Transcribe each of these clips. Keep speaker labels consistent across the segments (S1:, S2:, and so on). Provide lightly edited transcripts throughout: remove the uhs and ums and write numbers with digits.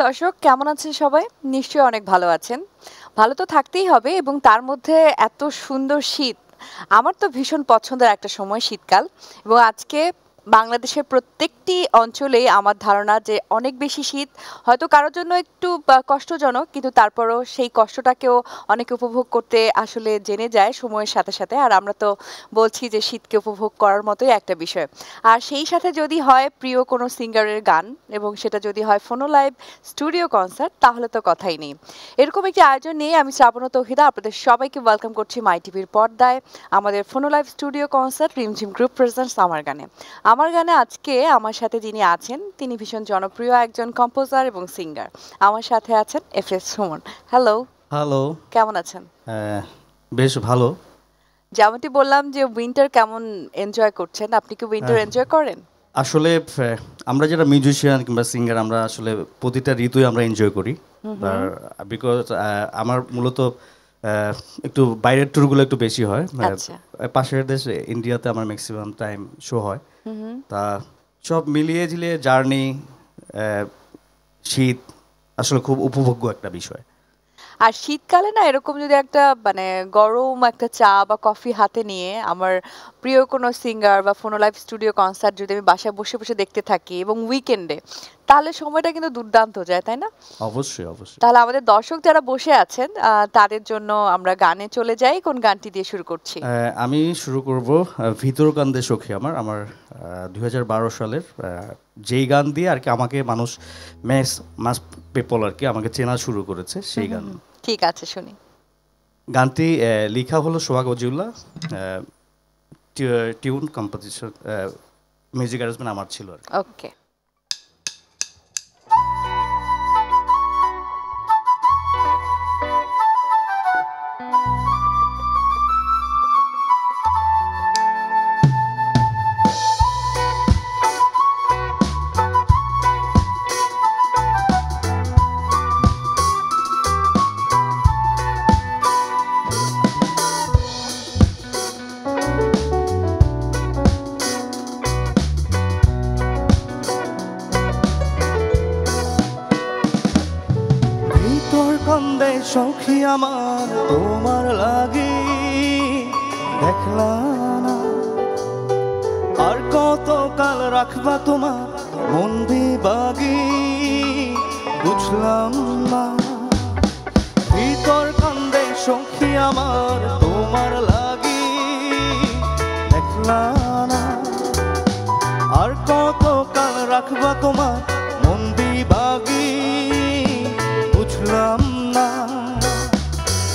S1: দর্শক কেমন আছেন সবাই? নিশ্চয়ই অনেক ভালো আছেন। ভালো তো থাকতেই হবে এবং তার মধ্যে এত সুন্দর শীত। আমার তো ভীষণ পছন্দের একটা সময় শীতকাল এবং আজকে বাংলাদেশের প্রত্যেকটি অঞ্চলেই আমার ধারণা যে অনেক বেশি শীত। হয়তো কারো জন্য একটু কষ্টজনক কিন্তু তারপরও সেই কষ্টটাকেও অনেকে উপভোগ করতে আসলে জেনে যায় সময়ের সাথে, সাথে। আর আমরা তো বলছি যে শীতকে উপভোগ করার মতোই একটা বিষয়। আর সেই সাথে যদি হয় প্রিয় কোনো সিঙ্গারের গান এবং সেটা যদি হয় ফোনো লাইভ স্টুডিও কনসার্ট তাহলে তো কথাই নেই। এরকম একটি আয়োজন নিয়ে আমি শ্রাবণ ও তৌহিদা আপনাদের সবাইকে ওয়েলকাম করছি মাই টিভির পর্দায় আমাদের ফোনো লাইভ স্টুডিও কনসার্ট রিমঝিম গ্রুপ প্রেজেন্টস আমার গানে। আমার গানে আজকে আমার সাথে যিনি আছেন তিনি ভীষণ জনপ্রিয় একজন কম্পোজার এবং সিঙ্গার। আমার সাথে আছেন এফএস সুমন। হ্যালো।
S2: হ্যালো।
S1: কেমন আছেন?
S2: বেশ ভালো।
S1: যেমনটি বললাম যে উইন্টার কেমন এনজয় করছেন? আপনি কি উইন্টার এনজয় করেন?
S2: আসলে আমরা যারা মিউজিশিয়ান কিংবা সিঙ্গার আমরা আসলে প্রতিটা ঋতুই আমরা এনজয় করি। বিকজ আমার মূলত একটু বাইরের ট্যুরগুলো একটু বেশি হয়। পাশের দেশ ইন্ডিয়াতে আমার ম্যাক্সিমাম টাইম শো হয়। তা সব মিলিয়ে ঝিলিয়ে জার্নি, শীত আসলে খুব উপভোগ্য একটা বিষয়।
S1: আর শীতকালে না এরকম যদি একটা মানে গরম একটা চা বা কফি হাতে নিয়ে আমার প্রিয় কোনো সিঙ্গার বা ফোনো লাইভ স্টুডিও কনসার্ট যদি আমি বাসায় বসে বসে দেখতে থাকি এবং উইকেন্ডে তাহলে সময়টা কিন্তু দুর্দান্ত যায়, তাই না?
S2: অবশ্যই অবশ্যই।
S1: তাহলে আমাদের দর্শক যারা বসে আছেন তাদের জন্য আমরা গানে চলে যাই। কোন গানটি দিয়ে শুরু করছি?
S2: আমি শুরু করব ভিতর কান্দে সখী আমার 2012 সালের যেই গান দিয়ে আর কি আমাকে মানুষ মাস পিপল আর কি আমাকে চেনা শুরু করেছে সেই গান।
S1: ঠিক আছে, শুনি।
S2: গানটি লেখা হলো সোহাগ Ojiullah, tune composition music arrangement আমার ছিল আর কি।
S1: ওকে।
S3: কান্দে সখী আমার তোমার লাগি, দেখলা না আর কত কাল রাখবা তোমার মন বিভাগী, বুঝলাম না। ভিতর কান্দে সখী আমার তোমার লাগি, দেখলা না আর কত কাল রাখবা তোমার মন বিভাগী, বুঝলাম না।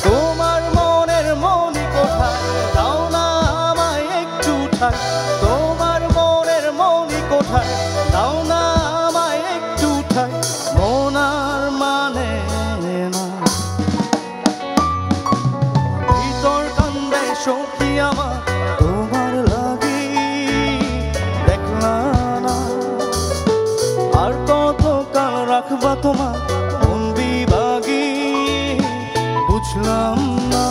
S3: তোমার মনের মনি কোথায়, দাও না আমায় একটু ঠাই। তোমার মনের মনি কোথায়, দাও না আমায় একটু ঠাই। মন আর মানে না। ভিতর কান্দে সখী আমার তোমার লাগি, দেখলা না আর কত কাল রাখবা তোমার মন বিভাগী, বুঝলাম না।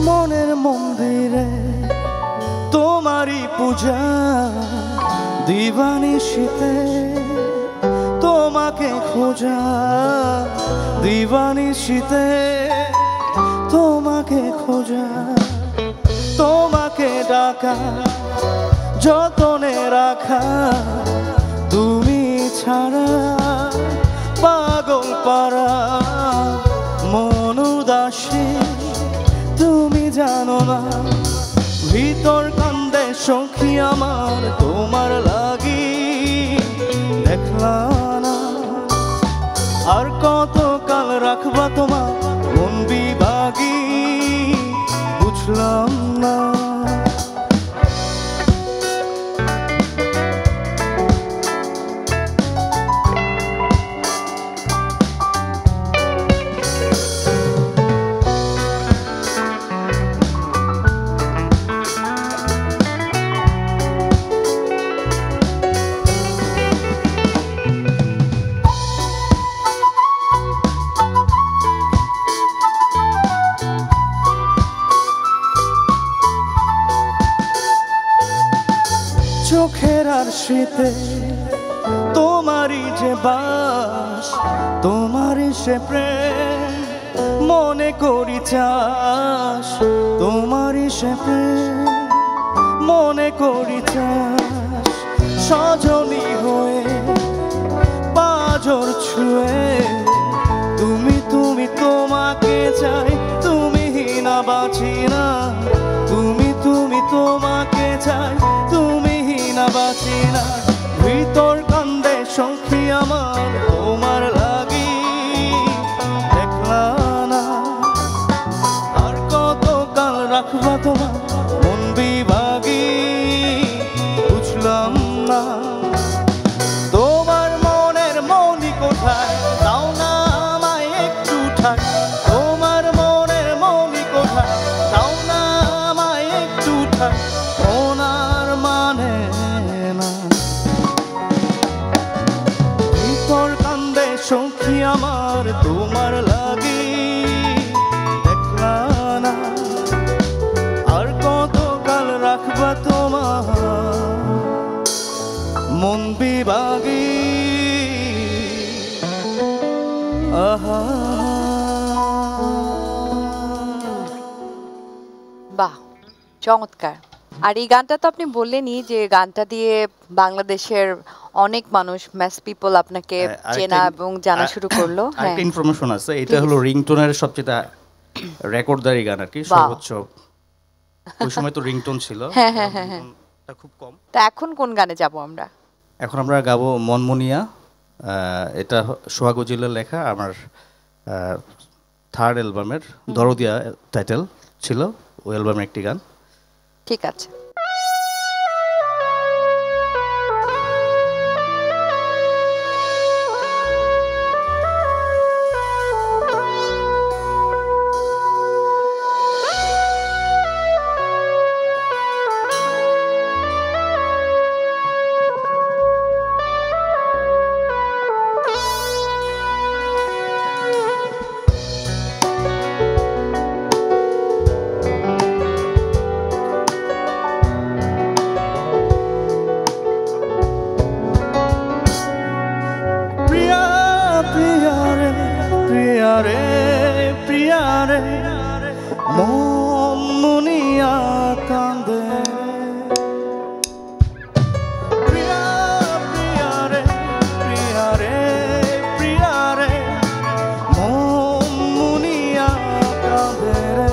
S3: মনের মন্দিরে তোমারই পূজা, দিবানিশিতে তোমাকে খোঁজা, দিবানিশিতে তোমাকে খোঁজা, তোমাকে ডাকা যতনে রাখা, তুমি ছাড়া পাগল পারা মন উদাসী, তুমি জানো না। ভিতর কান্দে সখী আমার তোমার লাগি, দেখলা না আর কত কাল রাখবা তোমার মন বিভাগী, বুঝলাম না। শীতে তোমারই যে বাস, তোমারই সে প্রেম, মনে করি চাস, তোমারই সে প্রেম, মনে করি চাস, সজনী হয়ে পাজর ছুঁয়ে, তুমি তুমি তোমাকে চাই, তুমি না বাঁচি না, তুমি তুমি তোমাকে চাই, তুমি না বাঁচি না। ভিতর কান্দে সখী আমার তোমার লাগি, দেখলা না আর কত কাল রাখবা তোমার মন বিভাগী, বুঝলাম না তোমার মনের মনি কোথায়, দাও না আমায় একটু ঠাক, তোমার মনের মনি কোথায়, দাও না আমায় একটু ঠাক, ওনার মানে না। ভিতর কান্দে সখী আমার তোমার লাগি, দেখলা না আর কত কাল রাখবা তোমার মন বিভাগী, আহা।
S1: বাহ, চমৎকার। আর এই গানটা তো আপনি বললেনই যে গানটা দিয়ে বাংলাদেশের অনেক মানুষ, ম্যাস পিপল আপনাকে চেনা এবং জানা শুরু করলো। হ্যাঁ,
S2: একটা ইনফরমেশন আছে, এটা হলো রিংটোনের সবচেয়ে রেকর্ডদারি গান আর কি, সর্বোচ্চ। ওই সময় তো রিংটোন ছিল,
S1: হ্যাঁ হ্যাঁ হ্যাঁ হ্যাঁ।
S2: রিংটোনটা খুব কম।
S1: তা এখন কোন গানে যাব আমরা?
S2: এখন আমরা গাবো মনমনিয়া। এটা সোহাগ উজিলের লেখা, আমার থার্ড অ্যালবামের দরদিয়া টাইটেল ছিল, ওই অ্যালবামের একটি গান।
S1: ঠিক আছে।
S3: মন মুনিয়া কান্দে, প্রিয়া প্রিয়া রে, প্রিয়া রে, প্রিয়া রে, মন মুনিয়া কান্দে রে।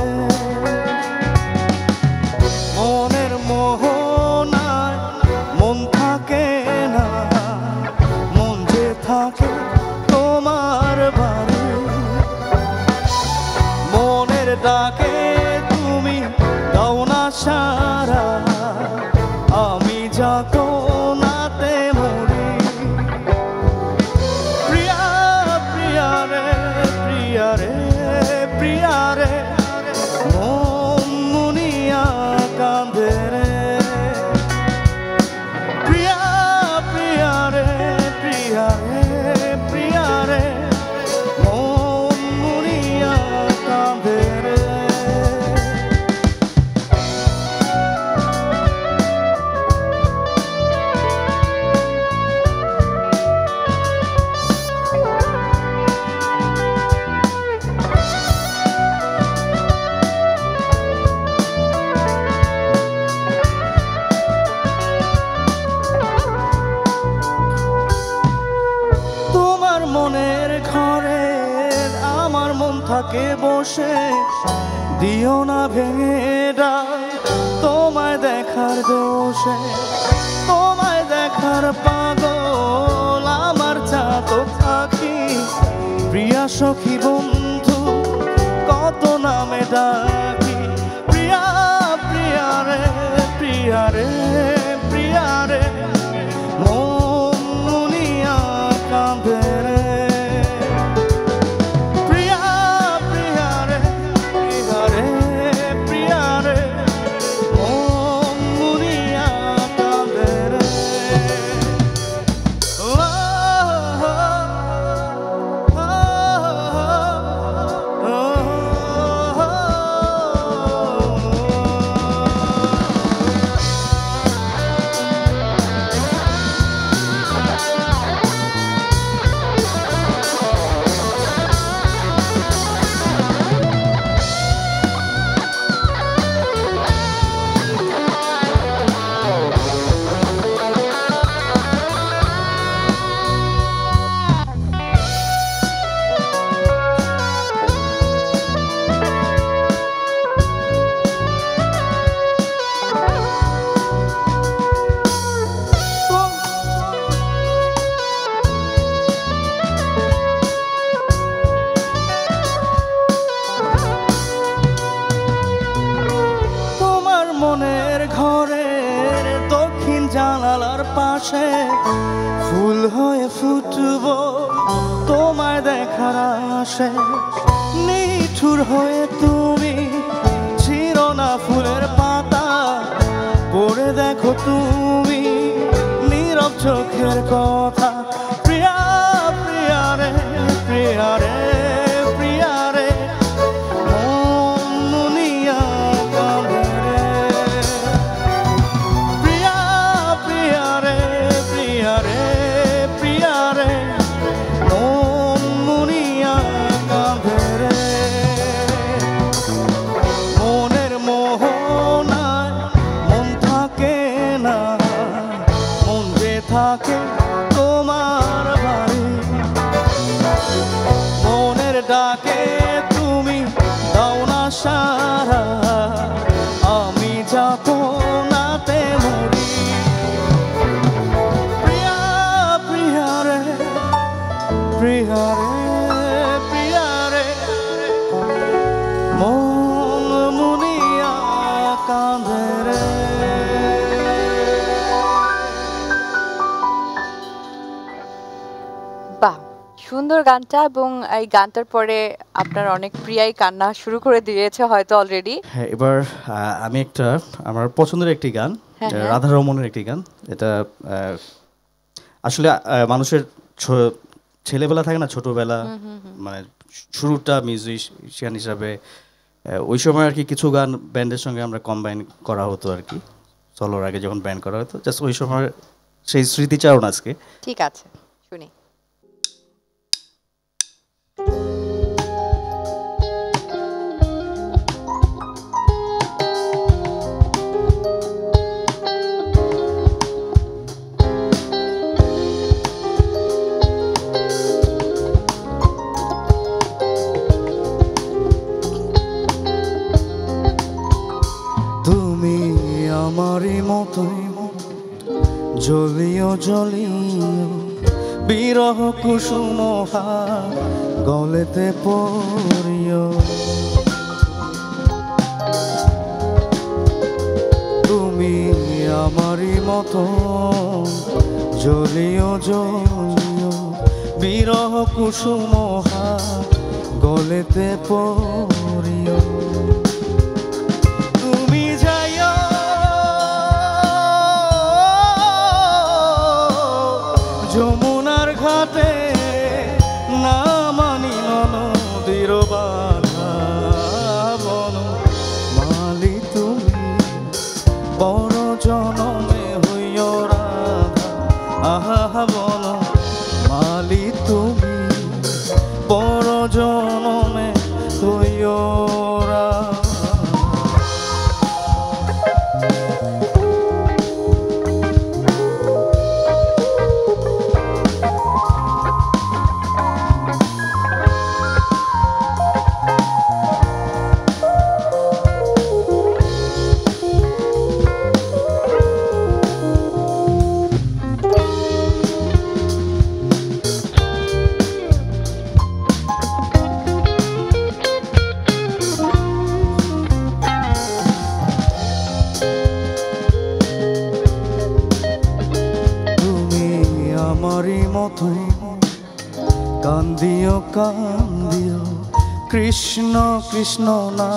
S3: মনের মোহনায় মন থাকে না, মন যে থাকে তোমার বাড়ি, মনের ডাকে তুমি দাও না সারা, আমি যাতো নাতে মরি। প্রিয়া প্রিয়া রে, প্রিয়া রে, প্রিয়া রে, মন মুনিয়া কান্দে রে। প্রিয়া প্রিয়া রে, প্রিয়া রে, প্রিয়া রে, মন মুনিয়া কান্দে রে। তোমার মনের ঘরে আমার মন থাকে বসে, দিও না ভেঙে ডাল তোমায় দেখার দোষে, তোমায় দেখার পাগল আমার চাতক আঁখি। প্রিয়া সখী বন্ধু কত নামে ডাকি, প্রিয়া প্রিয়া রে, প্রিয়া রে, প্রিয়া রে, মন মুনিয়া কাঁদে রে। প্রিয়া প্রিয়া রে, প্রিয়া রে, প্রিয়া রে, মন মুনিয়া কাঁদে রে। আকাশে ফুল হয়ে ফুটব তোমায় দেখার আশে। নিঠুর হয়ে তুমি ছিঁড়ো না ফুলের পাতা, পড়ে দেখো তুমি নীরব চোখের কথা। প্রিয়া প্রিয়া রে প্রিয়া রে প্রিয়া রে মন দুনিয়া কাঁদে রে। প্রিয়া প্রিয়া রে প্রিয়া রে প্রিয়া রে মন দুনিয়া কাঁদে রে। মনের মোহনায় মন থাকে না, মন যে থাকে তোমার বাড়ি। মনের ডাকে তুমি দাও না সারা, আমি যাবো নাতে মরি। প্রিয়া প্রিয়া রে প্রিয়া রে প্রিয়া রে মন মুনিয়া কাঁদে রে।
S1: বাহ, সুন্দর গানটা। এবং এই গানটার পরে আপনার অনেক প্রিয়াই কান্না শুরু করে দিয়েছে হয়তো অলরেডি।
S2: হ্যাঁ, এবার আমি একটা আমার পছন্দের একটি গান,
S1: হ্যাঁ, হ্যাঁ।
S2: রাধা রমনের একটি গান। এটা আসলে মানুষের ছেলেবেলা থাকে না, ছোটবেলা, মানে শুরুটা মিউজিশিয়ান হিসাবে ওই সময় আর কি কিছু গান ব্যান্ডের সঙ্গে আমরা কম্বাইন করা হতো আর কি, চলোর আগে যখন ব্যান্ড করা হতো, জাস্ট ওই সময় সেই স্মৃতিচারণ আজকে।
S1: ঠিক আছে, শুনি।
S3: তুমি আমারই মতোই জ্বলিও জ্বলিও বিরহ কুসুম গলেতে পড়িও। তুমি আমারই মতো জ্বলিও জ্বলিও বিরহ কুসুম গলেতে পড়িও। তুমি যাইও যমুনার ঘাটে, না মানিল নদীর বাধা বন মালি। তুমি বড় জনমে হইও রাধা, আহা বন মালি। তুমি বড় জনমে হইও রাধা। আমারই মতোই কান্দিও কান্দিও কৃষ্ণ কৃষ্ণ না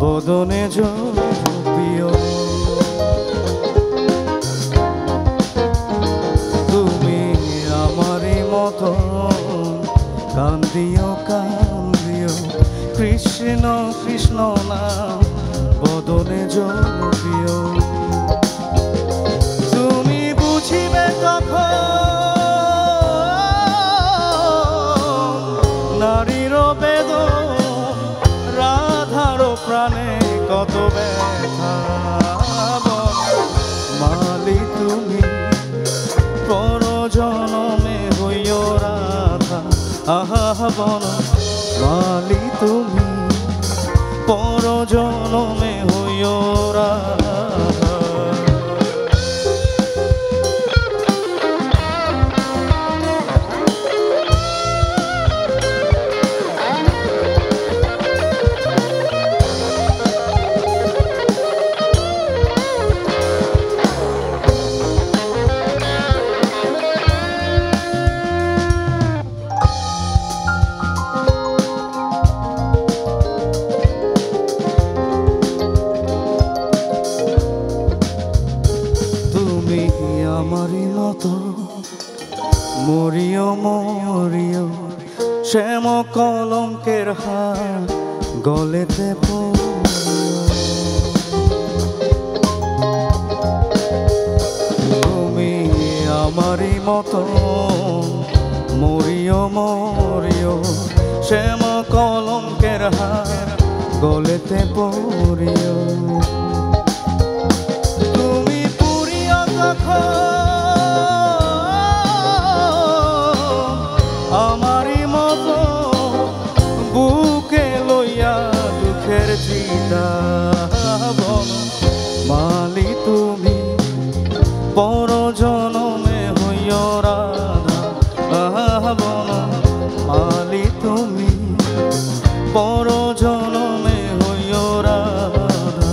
S3: বদনে জপিও। তুমি আমারই মতো কান্দিও কান্দিও কৃষ্ণ কৃষ্ণ না বদনে জপিও। তুমি বুঝিবে তখন নারীর বেদন, রাধার প্রাণে কত ব্যথা মালি। তুমি পর জনমে হইও রাধা, আহা বন মালি। তুমি পর জনমে হইও রাধা। হার গলেতে পড়িও। তুমি আমারই মতো মরিও মরিও, শ্যাম কলঙ্কের হার গলেতে পড়িও। তুমি পুরিও তখন আমারই মতো বুকে লইয়া দুঃখের চিতা, বলো মালি তুমি পর জনমে হইও রাধা, বলো মালি তুমি পর জনমে হইও রাধা।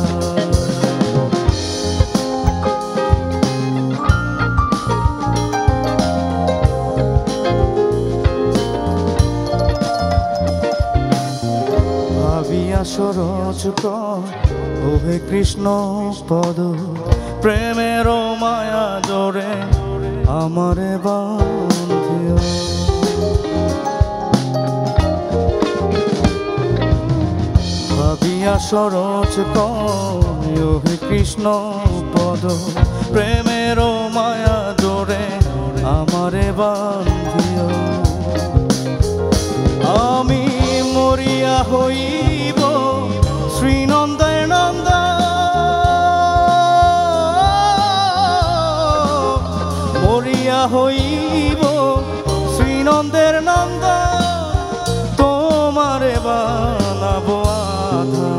S3: ভাবিয়া সরজ ওহে কৃষ্ণ পদ, প্রেমের মায়া জোরে আমারে বান্ধিও। ভাবিয়া সরজ ওহে কৃষ্ণ পদ, প্রেমের মায়া জোরে আমারে বান্ধিও। আমি মরিয়া হইব শ্রীনন্দের নন্দ, মরিয়া হইব শ্রীনন্দের নন্দ, তোমারে বানাবো আধা,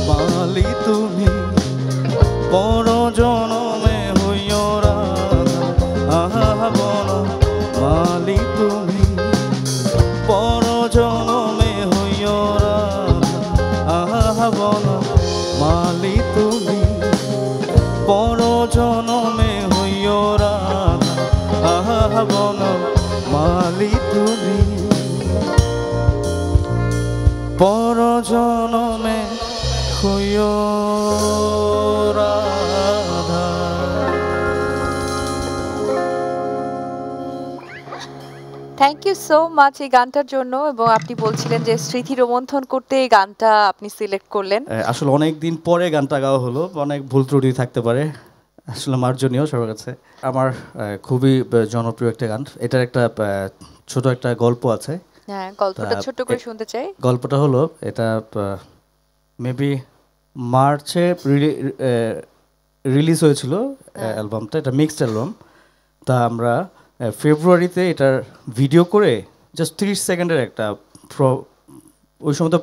S3: মালি তুমি পর জনমে হইও রাধা, বলো মালি তুমি পর জনমে হইও রাধা, বলো মালি তুমি পর জনমে হইও রাধা, বলো মালি তুমি পর জনমে হইও Radha.
S1: Thank you so much এই গানটার জন্য। এবং আপনি বলছিলেন যে স্মৃতি রোমন্থন করতে এই গানটা আপনি সিলেক্ট করলেন।
S2: আসলে অনেক দিন পরে গানটা গাওয়া হলো, অনেক ভুল ত্রুটি থাকতে পারে, আসলে মার্জনীয় সবার কাছে। আমার খুবই জনপ্রিয় একটা গান। এটার একটা ছোট একটা গল্প আছে।
S1: হ্যাঁ, গল্পটা ছোট করে শুনতে চাই।
S2: গল্পটা হলো, এটা মেবি মার্চে রিলিজ হয়েছিল অ্যালবামটা, এটা মিক্সড অ্যালবাম। তা আমরা ফেব্রুয়ারিতে এটার ভিডিও করে জাস্ট 30 সেকেন্ডের একটা ওই সময় তো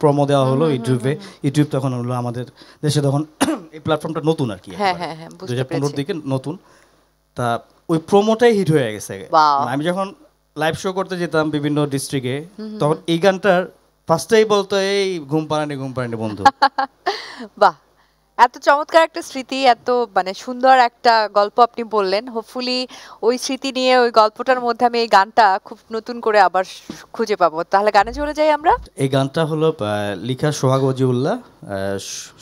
S2: প্রমো দেওয়া হলো ইউটিউবে। ইউটিউব তখন হলো আমাদের দেশে, তখন এই প্ল্যাটফর্মটা নতুন আর কি, 2015 দিকে নতুন। তা ওই প্রোমোটাই হিট হয়ে গেছে। আমি যখন লাইভ শো করতে যেতাম বিভিন্ন ডিস্ট্রিক্টে, তখন এই গানটার ফার্স্টেই বলতো এই ঘুম পাড়ানি বন্ধু।
S1: বাহ, এত চমৎকার একটা স্মৃতি, এত মানে সুন্দর একটা গল্প আপনি বললেন। হোপফুলি ওই স্মৃতি নিয়ে ওই গল্পটার মধ্যে আমি এই গানটা খুব নতুন করে আবার খুঁজে পাবো। তাহলে গানে চলে যাই আমরা।
S2: এই গানটা হলো লিখা সোহাগ ওজিউল্লাহ,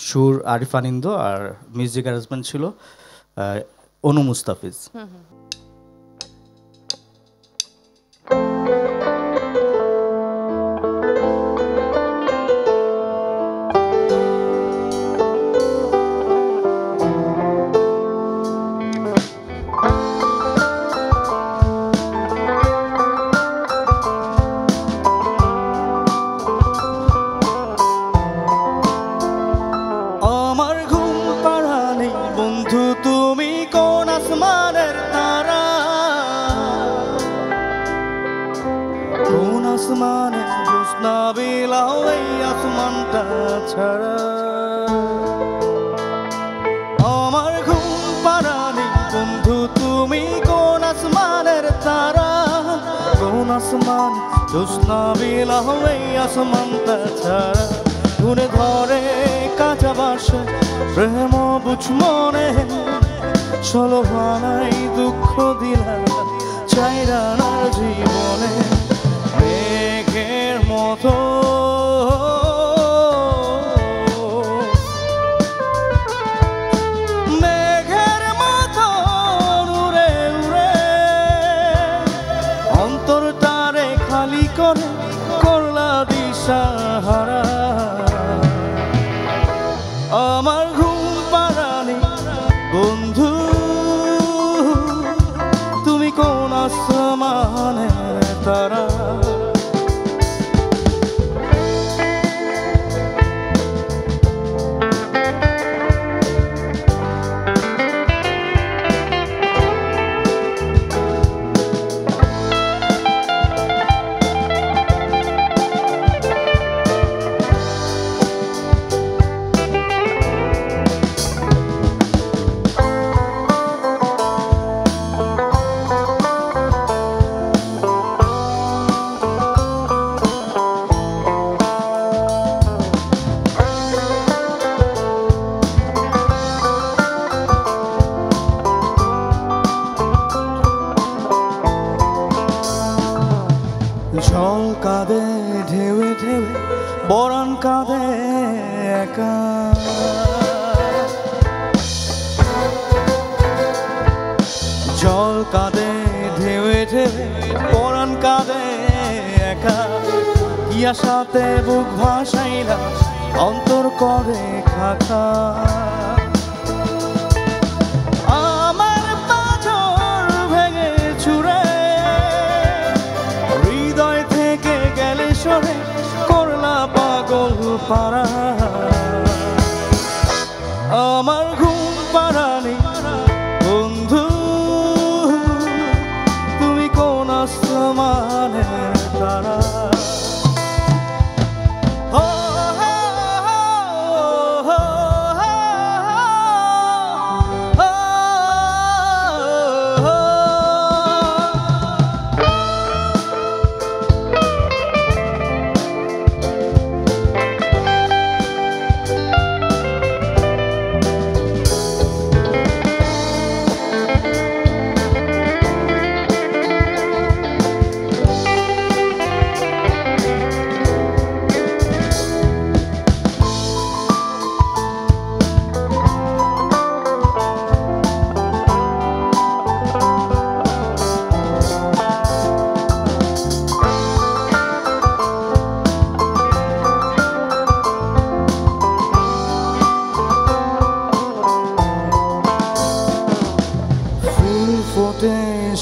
S2: সুর আরিফ আনিন্দ, আর মিউজিক অ্যারেঞ্জমেন্ট ছিল অনু মুস্তাফিজ।
S3: আসমানে জ্যোৎস্না বিলাও এই আসমানটা ছাড়া, আমার ঘুম পাড়ানি বন্ধু তুমি কোন আসমানের তারা, কোন আসমান জ্যোৎস্না বিলাও এই আসমানটা ছাড়া, ঘুরে ঘরে কাঁচা বাসে প্রেম বুঝ মনে, চলো হানাই দুঃখ দিলা চাইরা না জীবনে, মেঘের মতো মেঘের মতো উড়ে উড়ে অন্তরটারে খালি করে করলা দিশাহারা। আমার ঘুম পাড়ানি বন্ধু, তুমি কোন আসমানের তারা। ঝড় কাঁদে ঢেউে ঢেউে, বরণ কাঁদে একা। জল কাঁদে ঢেউে ঢেউে, বরণ কাঁদে একা। কি আশাতে বুক ভাসাইলা, অন্তর করে খাখা। আমার পাথর ভেঙে চুরে, হৃদয় থেকে গেলে সরে, করলা পাগল পারা। আমার ঘুম পাড়ানি বন্ধু, তুমি কোন আসমানের তারা।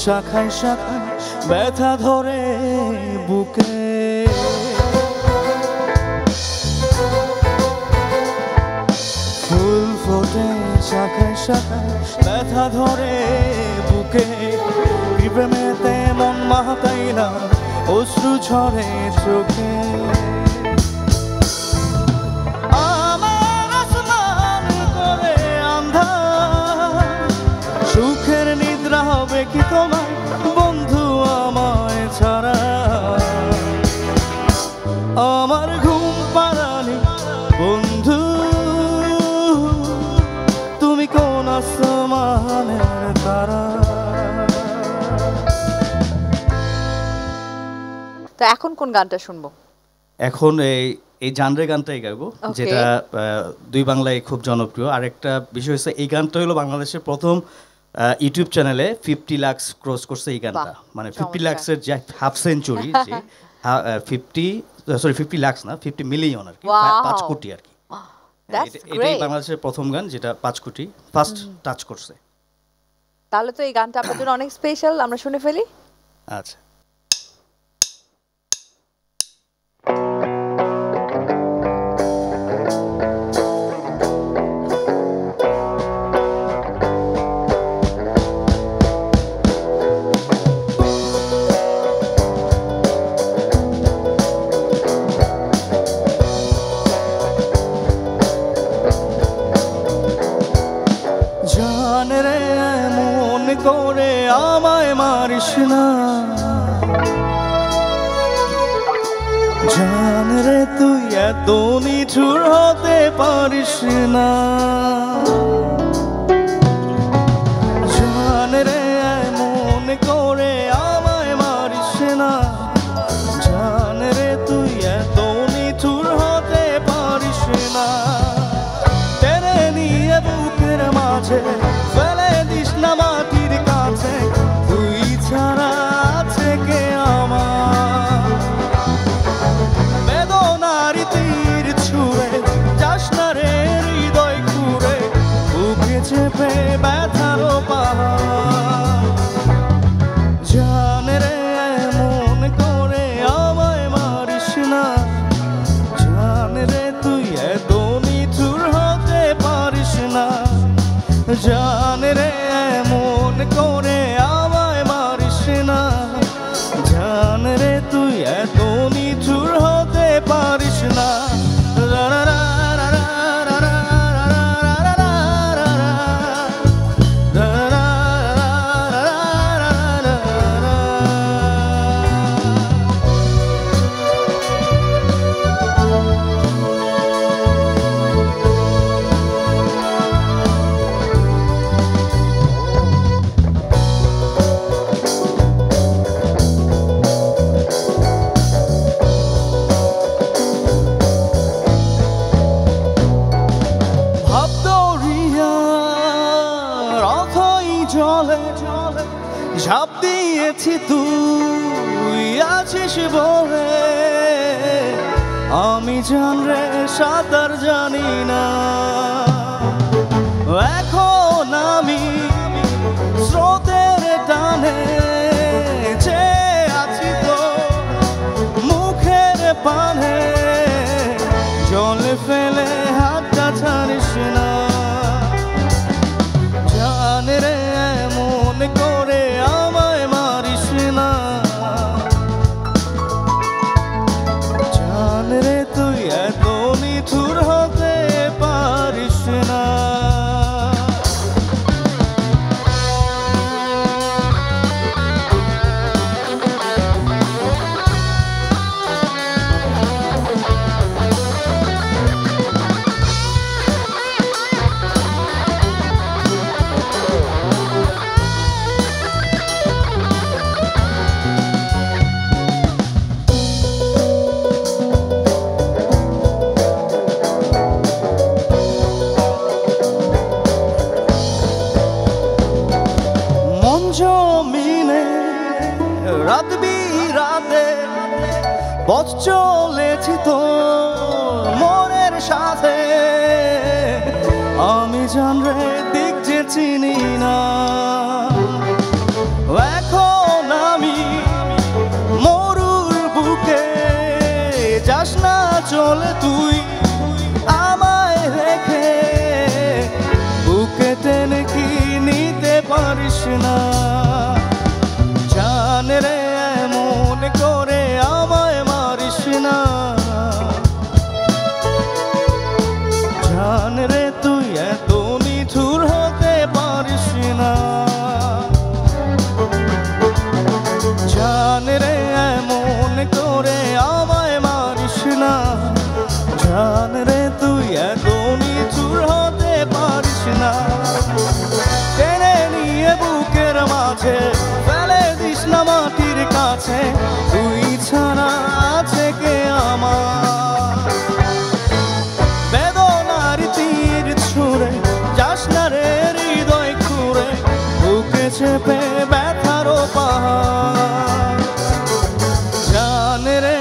S3: শাখায় শাখায় ব্যথা ধরে বুকে, ফুল ফোটে শাখায় শাখায় ব্যথা ধরে বুকে। প্রেমেতে মন মাতাইলা, অশ্রু ঝরে চোখে। আমার আসমান করে আন্ধার, সুখের নিদ্রা হবে কি তোমার বন্ধু আমায় ছাড়া। আমার ঘুম পাড়ানি বন্ধু, তুমি কোন আসমানের তারা।
S1: তো এখন কোন গানটা শুনবো?
S2: এখন এই জানরে গানটাই গাইবো, যেটা দুই বাংলায় খুব জনপ্রিয়। আর একটা বিষয় হচ্ছে, এই গানটা হলো বাংলাদেশের প্রথম ইউটিউব চ্যানেলে 50 লাখ ক্রস করছে এই গানটা। মানে 50 লাখের যে হাফ সেঞ্চুরি, যে 50 লাখ না, 50 মিলিয়ন আর কি, 5 কোটি আর কি। এটাই বাংলাদেশের প্রথম গান যেটা 5 কোটি ফার্স্ট টাচ করছে।
S1: তাহলে তো এই গানটা আপনাদের জন্য অনেক স্পেশাল, আমরা শুনে ফেলি।
S2: আচ্ছা।
S3: করে আমায় মারিস না, জান রে তুই এত নিঠুর হতে পারিস না। জান রে এমন করে আমায় মারিস না, জান রে তুই এত নিঠুর হতে পারিস না। টেনে নিয়ে বুকের মাঝে ফেলে দিস না মাটির কাছে, তুই ছাড়া আছে কে আমার। গেছি তুই আছিস বলে, আমি জানরে সাঁতার জানি না। এখন আমি স্রোতের টানে যে আছি তো মুখের পানে, জলে ফেলে হাতটা ছাড়িস না। জান রে এমন করে আমায় মারিস না, জান রে তুই এত নিঠুর হতে পারিস না। জমিনে রাত বিরাতে পথ চলেছি তো মনের সাথে, আমি জানরে দিক যে চিনি না। এখন আমি মরুর বুকে, যাস না চলে তুই আমায় রেখে, বুকে টেনে কি নিতে পারিস না। জান রে এমন করে আমায় মারিস না, জান রে তুই এত নিঠুর হতে পারিস না। জান রে এমন করে আমায় মারিস না, জান রে তুই এত নিঠুর হতে পারিস না। টেনে নিয়ে বুকের মাঝে ফেলে দিস না মাটির কাছে, তুই ছাড়া আছে কে আমার। বেদনার তীর ছুঁড়ে যাস না রে হৃদয় খুঁড়ে, বুকে চেপে ব্যথার পাহাড়। জান রে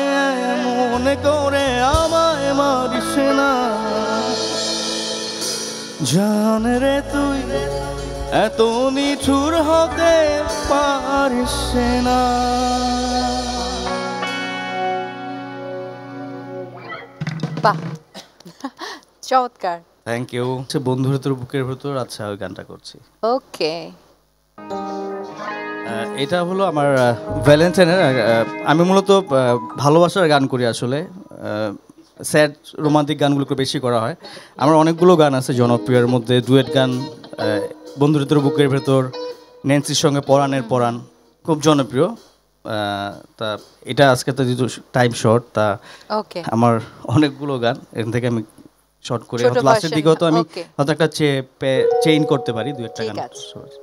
S3: এমন করে আমায় মারিস না, জান রে তুই এত নিঠুর হতে পারিস না।
S1: বাহ, চমৎকার।
S2: Thank you. বন্ধুর তোর বুকের ভেতর, আচ্ছা ওই গানটা করছি।
S1: ওকে,
S2: এটা হলো আমার ভ্যালেন্টাইনের। আমি মূলত ভালোবাসার গান করি আসলে, স্যাড রোমান্টিক গানগুলো বেশি করা হয়। আমার অনেকগুলো গান আছে জনপ্রিয়ের মধ্যে, ডুয়েট গান বন্ধুর তোর বুকের ভেতর, ন্যান্সির সঙ্গে পরাণের পরাণ খুব জনপ্রিয়। তা এটা আজকে তো যেহেতু টাইম শর্ট, তা
S1: ওকে,
S2: আমার অনেকগুলো গান এখান থেকে আমি শর্ট করে
S1: ছোট
S2: লাস্টের
S1: version,
S2: দিকেও তো আমি
S1: okay.
S2: হয়তো একটা চেইন করতে পারি দু একটা
S1: ঠিক
S2: গান।
S1: আছে।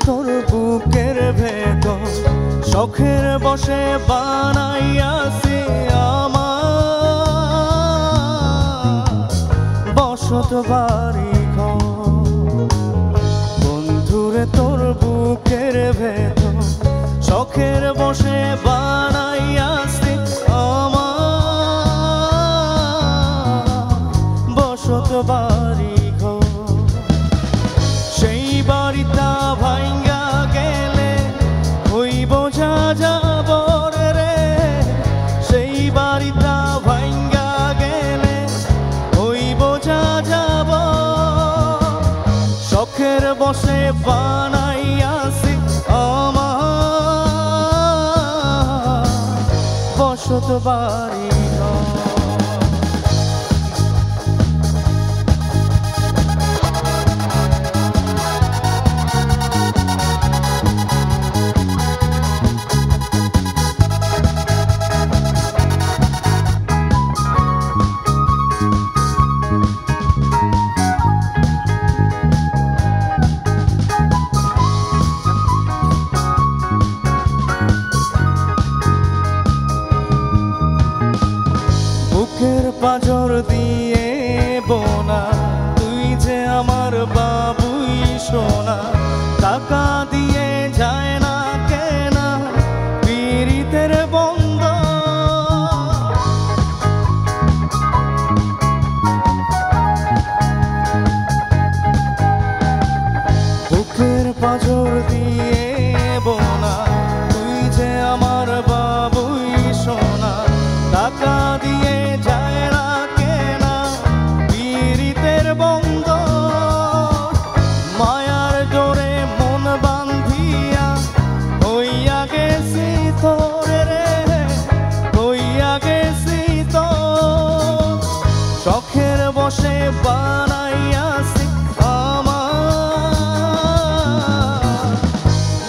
S3: তোর বুকের ভেতর শখের বসে বানাইয়াছি আমার বসত বাড়ি ঘর। বন্ধুরে তোর বুকের ভেতর শখের বসে বানাইয়াছি আমার বসত বাড়ি ঘর। সেই বাড়িটা ভাঙ্গা গেলে হইব যা যাবর রে, সেই বাড়িটা ভাঙ্গা গেলে হইব যা যাব। শখের বসে বানাইয়াছি আমার বসত বাড়ি ঘর। পাঁজর দিয়ে বোনা, তুই যে আমার বাবুই সোনা। টাকা দিয়ে যায় না কেনা পীড়িতের বন্ধ, বুকের পাঁজর দিয়ে বোনা, তুই যে আমার বাবুই সোনা। টাকা দিয়ে যায় না কেনা পীড়িতের বন্ধ, মায়ার ডোরে মন বান্ধিয়া হইয়া গেছি তোর রে, হইয়া গেছি তোর। শখের বসে বানাইয়াছি আমার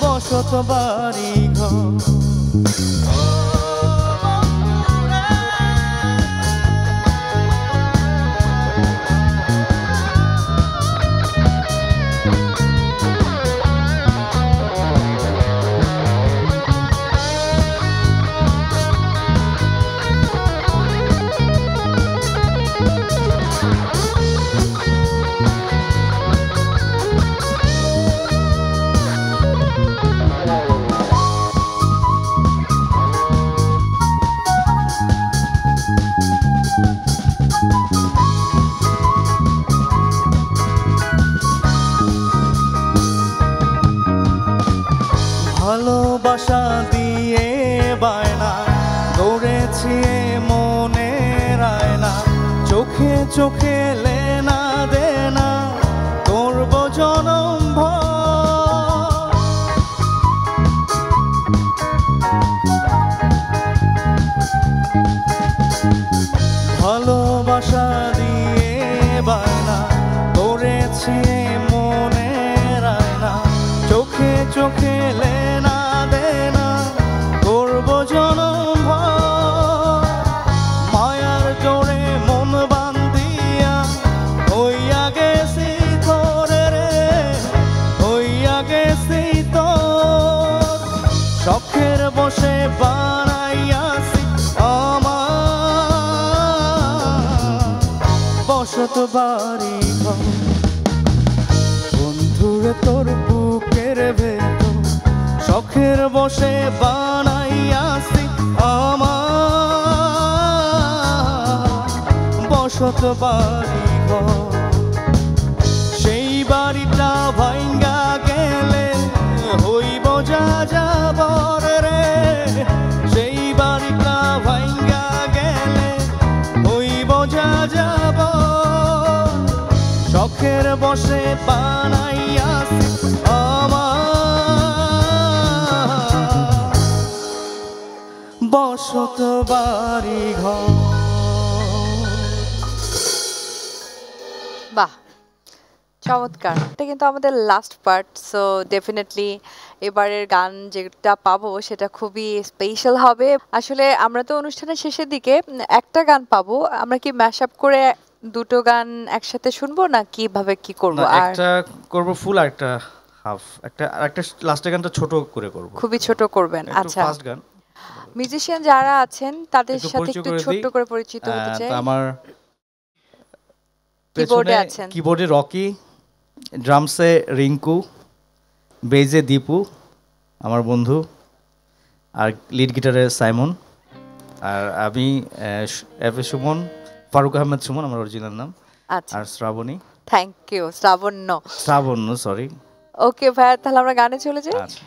S3: বসত বাড়ি ঘর। ভালোবাসা দিয়ে বায়না গড়েছি মনের আয়না, চোখে চোখে লেনা দেনা করব জনম ভর। ভালোবাসা দিয়ে বায়না গড়েছি মনের আয়না, চোখে চোখে লেনা দেনা করব জনম ভর। মায়ার জোরে মন বান্ধিয়া হইয়া গেছি তোর রে, হইয়া গেছি তোর। শখের বসে বানাইয়াছি আমার বসত বাড়ি ঘর। বন্ধুরে তোর বুকের ভেতর শখের বসে বানাইয়াছি আমার বসত বাড়ি ঘর। সেই বাড়িটা ভাঙ্গা গেলে হইব যা যাবর রে, সেই বাড়িটা ভাঙ্গা গেলে হইব যা যাবর। শখের বসে বানাইয়াছি আমার বসত বাড়ি ঘর।
S1: বাহ, চমৎকার। এটা কিন্তু আমাদের লাস্ট পার্ট, সো ডেফিনেটলি এবারের গান যেটা পাবো সেটা খুবই স্পেশাল হবে। আসলে আমরা তো অনুষ্ঠানের শেষের দিকে একটা গান পাবো, আমরা কি ম্যাশ আপ করে দুটো গান একসাথে শুনবো না কিভাবে কি করব?
S2: না,
S1: আর
S2: একটা করব ফুল, আর একটা হাফ, একটা লাস্টের গানটা ছোট করে করব,
S1: খুবই ছোট করবেন?
S2: একটু
S1: আচ্ছা,
S2: ফাস্ট গান।
S1: মিউজিশিয়ান যারা আছেন তাদের
S2: একটু
S1: সাথে
S2: পরিচয়
S1: একটু
S2: করে
S1: ছোট্ট
S2: দিই।
S1: করে পরিচিত হতে চাই।
S2: তো আমার
S1: কিবোর্ডে
S2: পেছনে
S1: আছেন।
S2: কিবোর্ডে রকি, ড্রামসে রিঙ্কু, বেজে দীপু আমার বন্ধু, আর লিড গিটারে সাইমন, আর আমি এফ এ সুমন, ফারুক আহমেদ সুমন আমার অরিজিনাল নাম,
S1: আচ্ছা,
S2: আর Shrabani,
S1: thank you Shrabanya.
S2: Shrabanya, sorry.
S1: Okay ভাইয়া, তাহলে আমরা গানে চলে যাই।
S2: আচ্ছা।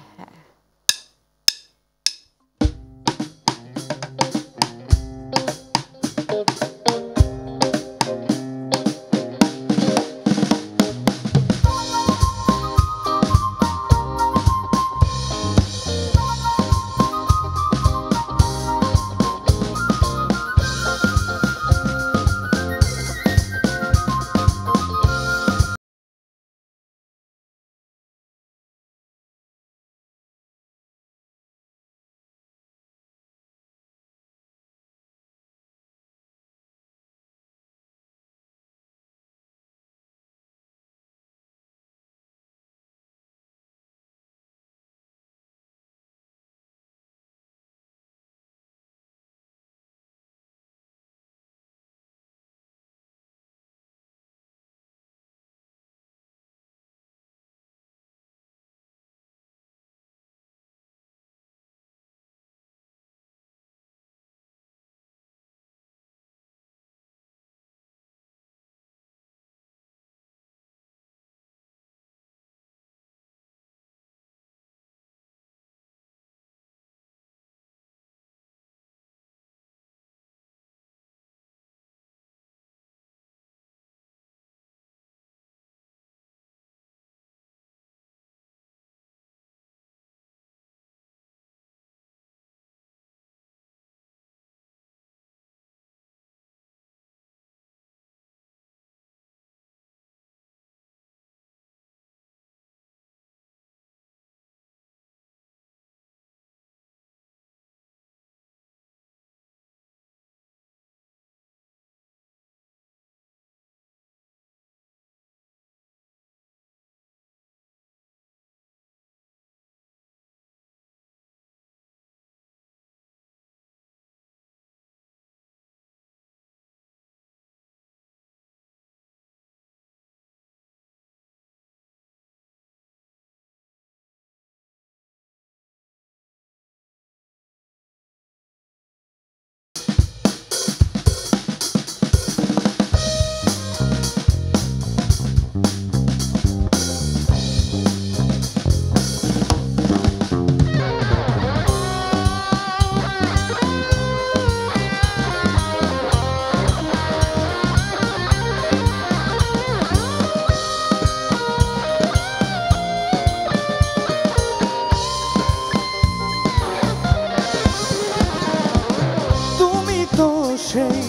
S3: সেই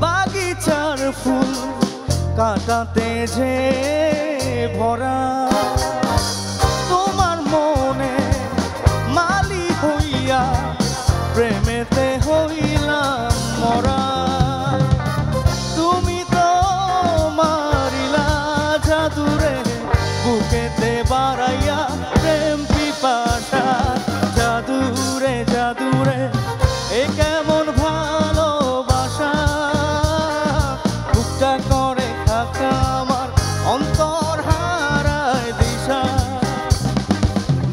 S3: বাগিচার ফুল কাটাতে যে ভরা তোমার মনে মালি হইয়া প্রেমেতে হইলাম মরা তুমি তো মারিলা জাদুরে বুকেতে বাড়াইয়া প্রেম পিপাসা জাদুরে জাদুরে এ কেমন ভালোবাসা বুকটা করে খাকা আমার অন্তর হারায় দিশা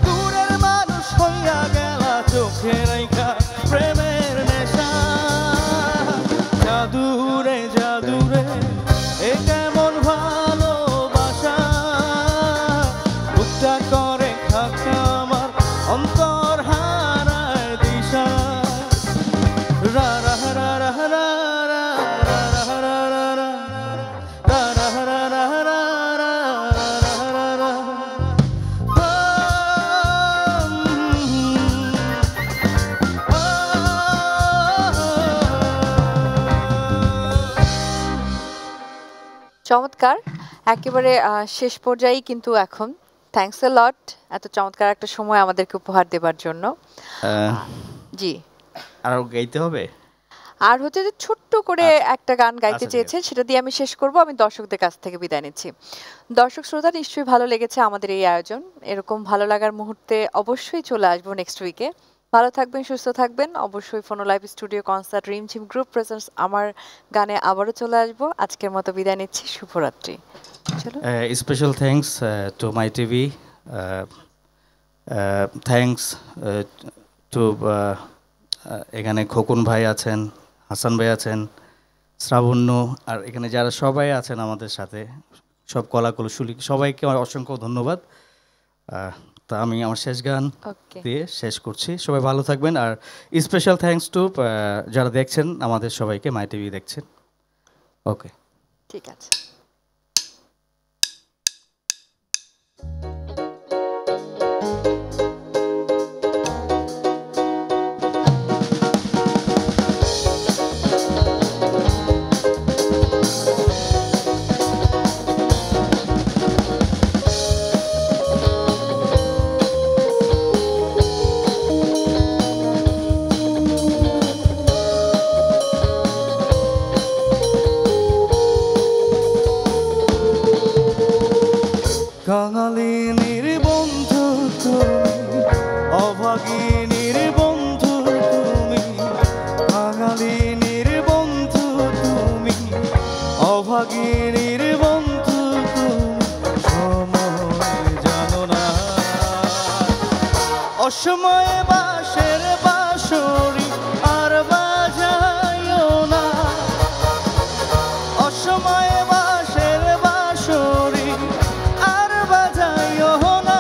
S3: দূরের মানুষ হইয়া গেলা চোখে রাইখা প্রেমের নেশা জাদুরে জাদুরে এ কেমন ভালোবাসা বুকটা করে খাকা আমার অন্তর হারায় দিশা রা রা রা রা রা রা রা রা রা রা রা রা রা রা রা রা
S1: চমৎকার, একেবারে শেষ পর্যায়েই কিন্তু এখন। থ্যাঙ্কস এ লট এত চমৎকার একটা সময় আমাদেরকে উপহার দেবার জন্য। জি,
S2: আরো গাইতে হবে?
S1: আর হচ্ছে যে ছোট্ট করে একটা গান গাইতে
S2: আচ্ছা, ঠিক
S1: চেয়েছেন, সেটা দিয়ে আমি শেষ করব। আমি দর্শকদের কাছ থেকে বিদায় নিচ্ছি। দর্শক শ্রোতা, নিশ্চয়ই ভালো লেগেছে আমাদের এই আয়োজন। এরকম ভালো লাগার মুহূর্তে অবশ্যই চলে আসবো নেক্সট উইকে। ভালো থাকবেন, সুস্থ থাকবেন। অবশ্যই ফোনো লাইভ স্টুডিও কনসার্ট রিমঝিম গ্রুপ প্রেজেন্টস আমার গানে আবারও চলে আসবো। আজকের মতো বিদায় নিচ্ছি, শুভরাত্রি। চলো,
S2: special thanks to my TV, thanks to এখানে খোকন ভাই আছেন, হাসান ভাই আছেন, শ্রাবণ্য, আর এখানে যারা সবাই আছেন আমাদের সাথে, সব কলাকুশলী সবাইকে আমার অসংখ্য ধন্যবাদ। তা আমি আমার শেষ গান
S1: ওকে,
S2: দিয়ে শেষ করছি। সবাই ভালো থাকবেন। আর স্পেশাল থ্যাঙ্কস টু যারা দেখছেন আমাদের সবাইকে, মাই টিভি দেখছেন। ওকে,
S1: ঠিক আছে।
S3: কাঙালিনীর বন্ধু তুমি, অভাগিনীর বন্ধু তুমি, কাঙালিনীর বন্ধু তুমি, অভাগিনীর বন্ধু তুমি, সময় জানো না অসময়ে বাঁশের বাঁশরি আর বাজাইও না, অসময়ে বাঁশের বাঁশরি আর বাজাইও না।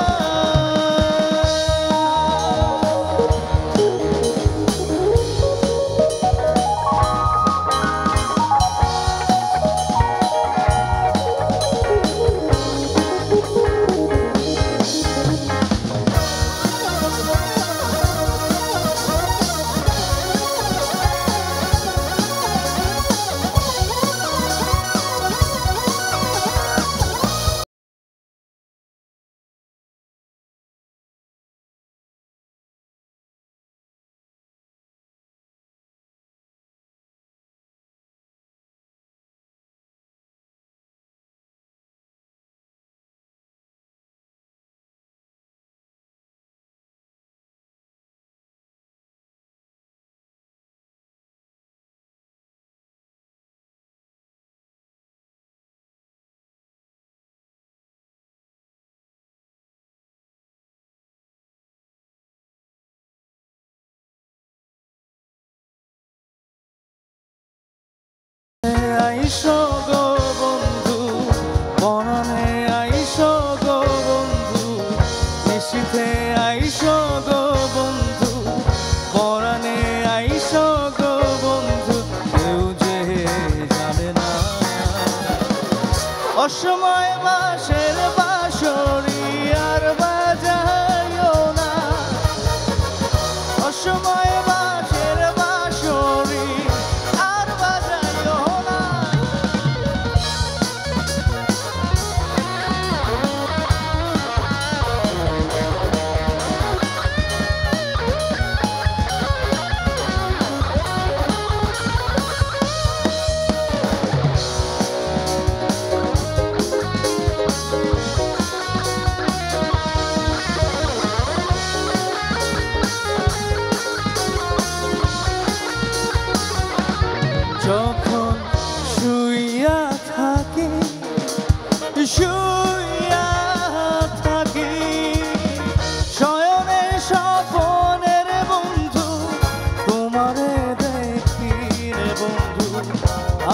S3: আইসো গো বন্ধু, পরাণে আইসো গো বন্ধু, নিশীথে আইসো গো বন্ধু, পরাণে আইসো গো বন্ধু, কেউ যে জানে না অসময় বাঁশের বাঁশরি আর বাজাইও না, অসময় বাঁশের বাঁশরি আর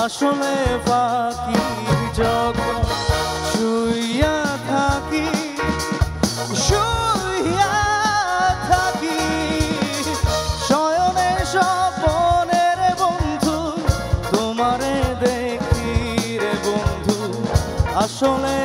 S3: আসলে ফাঁকির যখন শুইয়া থাকি, শুইয়া থাকি শয়নে স্বপনে রে বন্ধু, তোমারে দেখি রে বন্ধু, আসলে